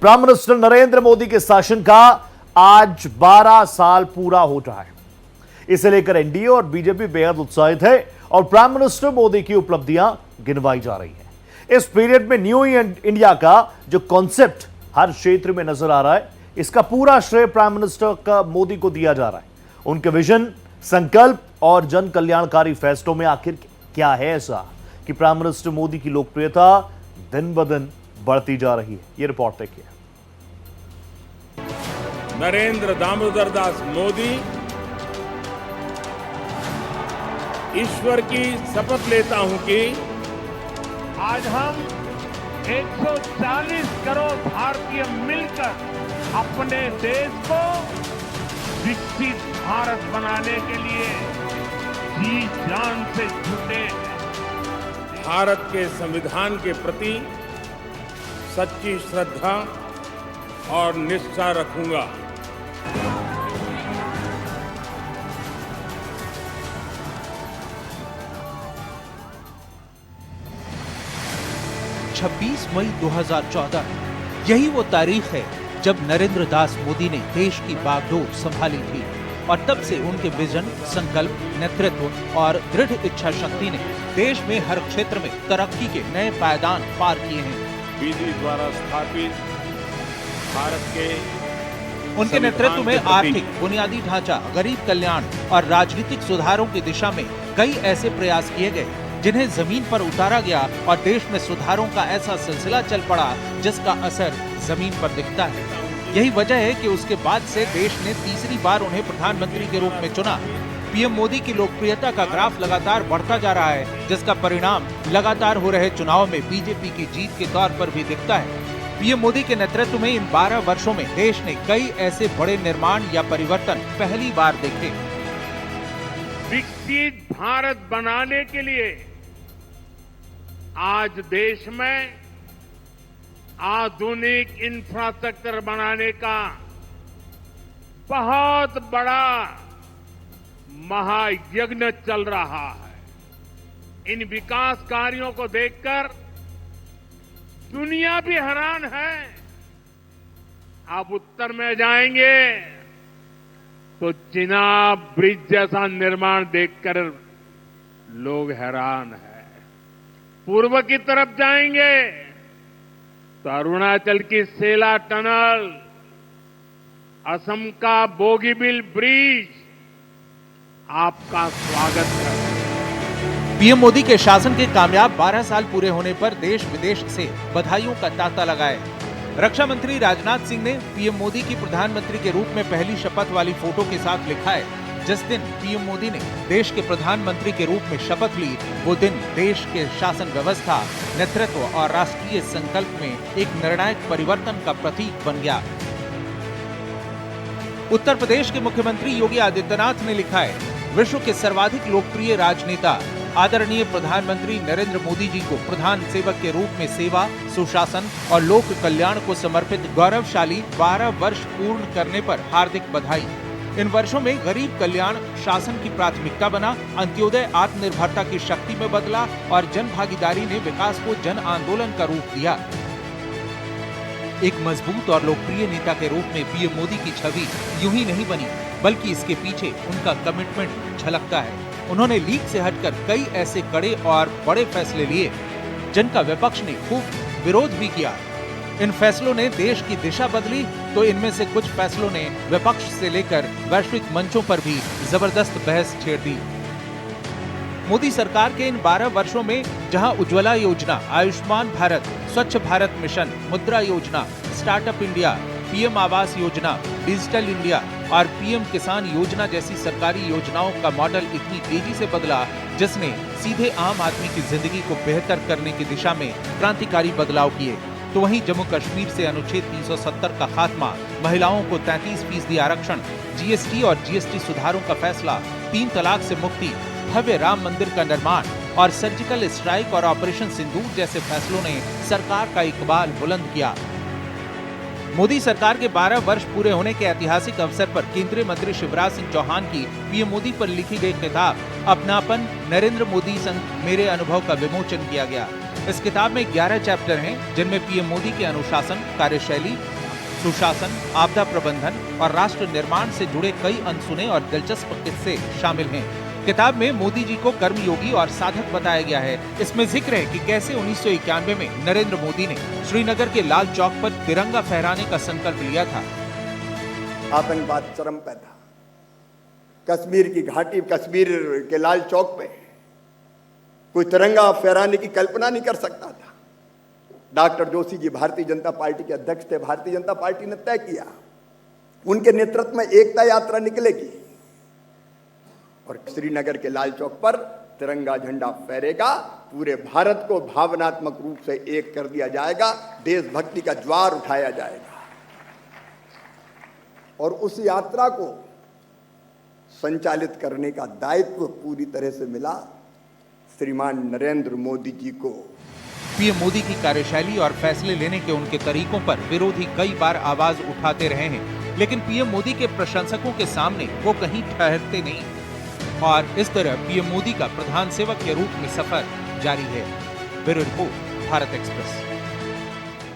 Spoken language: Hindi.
प्राइम मिनिस्टर नरेंद्र मोदी के शासन का आज 12 साल पूरा हो रहा है। इसे लेकर एनडीए और बीजेपी बेहद उत्साहित है और प्राइम मिनिस्टर मोदी की उपलब्धियां गिनवाई जा रही हैं। इस पीरियड में न्यू इंडिया का जो कॉन्सेप्ट हर क्षेत्र में नजर आ रहा है, इसका पूरा श्रेय प्राइम मिनिस्टर का मोदी को दिया जा रहा है। उनके विजन, संकल्प और जन कल्याणकारी फैसलों में आखिर क्या है ऐसा कि प्राइम मिनिस्टर मोदी की लोकप्रियता दिन ब दिन बढ़ती जा रही है। ये रिपोर्ट देखिए। नरेंद्र दामोदर दास मोदी ईश्वर की शपथ लेता हूं कि आज हम 140 करोड़ भारतीय मिलकर अपने देश को विकसित भारत बनाने के लिए जी जान से जुटे हैं। भारत के संविधान के प्रति सच्ची श्रद्धा और निष्ठा रखूंगा। छब्बीस मई 2014 यही वो तारीख है जब नरेंद्र दास मोदी ने देश की बागडोर संभाली थी और तब से उनके विजन, संकल्प, नेतृत्व और दृढ़ इच्छा शक्ति ने देश में हर क्षेत्र में तरक्की के नए पायदान पार किए हैं। विधि द्वारा स्थापित भारत के उनके नेतृत्व में आर्थिक बुनियादी ढांचा, गरीब कल्याण और राजनीतिक सुधारों की दिशा में कई ऐसे प्रयास किए गए जिन्हें जमीन पर उतारा गया और देश में सुधारों का ऐसा सिलसिला चल पड़ा जिसका असर जमीन पर दिखता है। यही वजह है कि उसके बाद से देश ने तीसरी बार उन्हें प्रधानमंत्री के रूप में चुना। पीएम मोदी की लोकप्रियता का ग्राफ लगातार बढ़ता जा रहा है, जिसका परिणाम लगातार हो रहे चुनाव में बीजेपी की जीत के तौर पर भी दिखता है। पीएम मोदी के नेतृत्व में इन 12 वर्षों में देश ने कई ऐसे बड़े निर्माण या परिवर्तन पहली बार देखे। विकसित भारत बनाने के लिए आज देश में आधुनिक इंफ्रास्ट्रक्चर बनाने का बहुत बड़ा महायज्ञ चल रहा है। इन विकास कार्यों को देखकर दुनिया भी हैरान है। आप उत्तर में जाएंगे तो चिनाब ब्रिज जैसा निर्माण देखकर लोग हैरान है। पूर्व की तरफ जाएंगे तो अरुणाचल की सेला टनल, असम का बोगीबिल ब्रिज आपका स्वागत करते हैं। पीएम मोदी के शासन के कामयाब 12 साल पूरे होने पर देश विदेश से बधाइयों का तांता लगाए। रक्षा मंत्री राजनाथ सिंह ने पीएम मोदी की प्रधानमंत्री के रूप में पहली शपथ वाली फोटो के साथ लिखा है, जिस दिन पीएम मोदी ने देश के प्रधानमंत्री के रूप में शपथ ली, वो दिन देश के शासन व्यवस्था, नेतृत्व और राष्ट्रीय संकल्प में एक निर्णायक परिवर्तन का प्रतीक बन गया। उत्तर प्रदेश के मुख्यमंत्री योगी आदित्यनाथ ने लिखा है, विश्व के सर्वाधिक लोकप्रिय राजनेता आदरणीय प्रधानमंत्री नरेंद्र मोदी जी को प्रधान सेवक के रूप में सेवा, सुशासन और लोक कल्याण को समर्पित गौरवशाली 12 वर्ष पूर्ण करने पर हार्दिक बधाई। इन वर्षों में गरीब कल्याण शासन की प्राथमिकता बना, अंत्योदय आत्मनिर्भरता की शक्ति में बदला और जन भागीदारी ने विकास को जन आंदोलन का रूप दिया। एक मजबूत और लोकप्रिय नेता के रूप में पीएम मोदी की छवि यूं ही नहीं बनी, बल्कि इसके पीछे उनका कमिटमेंट झलकता है। उन्होंने लीक से हटकर कई ऐसे कड़े और बड़े फैसले लिए जिनका विपक्ष ने खूब विरोध भी किया। इन फैसलों ने देश की दिशा बदली तो इनमें से कुछ फैसलों ने विपक्ष से लेकर वैश्विक मंचों पर भी जबरदस्त बहस छेड़ दी। मोदी सरकार के इन 12 वर्षों में जहां उज्ज्वला योजना, आयुष्मान भारत, स्वच्छ भारत मिशन, मुद्रा योजना, startup India, PM Awas Yojana, digital India और पीएम किसान योजना जैसी सरकारी योजनाओं का मॉडल इतनी तेजी से बदला जिसने सीधे आम आदमी की जिंदगी को बेहतर करने की दिशा में क्रांतिकारी बदलाव किए, तो वहीं जम्मू कश्मीर से अनुच्छेद 370 का खात्मा, महिलाओं को 33% आरक्षण, जीएसटी और जीएसटी सुधारों का फैसला, 3 तलाक से मुक्ति, भव्य राम मंदिर का निर्माण और सर्जिकल स्ट्राइक और ऑपरेशन सिंदूर जैसे फैसलों ने सरकार का इकबाल बुलंद किया। मोदी सरकार के 12 वर्ष पूरे होने के ऐतिहासिक अवसर पर केंद्रीय मंत्री शिवराज सिंह चौहान की पीएम मोदी पर लिखी गई किताब अपनापन, नरेंद्र मोदी संग मेरे अनुभव का विमोचन किया गया। इस किताब में 11 चैप्टर हैं, जिनमें पीएम मोदी के अनुशासन, कार्यशैली, सुशासन, आपदा प्रबंधन और राष्ट्र निर्माण से जुड़े कई अनसुने और दिलचस्प किस्से शामिल हैं। किताब में मोदी जी को कर्मयोगी और साधक बताया गया है। इसमें जिक्र है कि कैसे 1991 में नरेंद्र मोदी ने श्रीनगर के लाल चौक पर तिरंगा फहराने का संकल्प लिया था। आतंकवाद चरम पे था। कश्मीर की घाटी, कश्मीर के लाल चौक पे कोई तिरंगा फहराने की कल्पना नहीं कर सकता था। डॉक्टर जोशी जी भारतीय जनता पार्टी के अध्यक्ष थे। भारतीय जनता पार्टी ने तय किया, उनके नेतृत्व में एकता यात्रा निकलेगी और श्रीनगर के लाल चौक पर तिरंगा झंडा फहरेगा। पूरे भारत को भावनात्मक रूप से एक कर दिया जाएगा, देशभक्ति का ज्वार उठाया जाएगा और उस यात्रा को संचालित करने का दायित्व पूरी तरह से मिला श्रीमान नरेंद्र मोदी जी को। पीएम मोदी की कार्यशैली और फैसले लेने के उनके तरीकों पर विरोधी कई बार आवाज उठाते रहे हैं, लेकिन पीएम मोदी के प्रशंसकों के सामने वो कहीं ठहरते नहीं और इस तरह पीएम मोदी का प्रधान सेवक के रूप में सफर जारी है। Bureau report, Bharat express.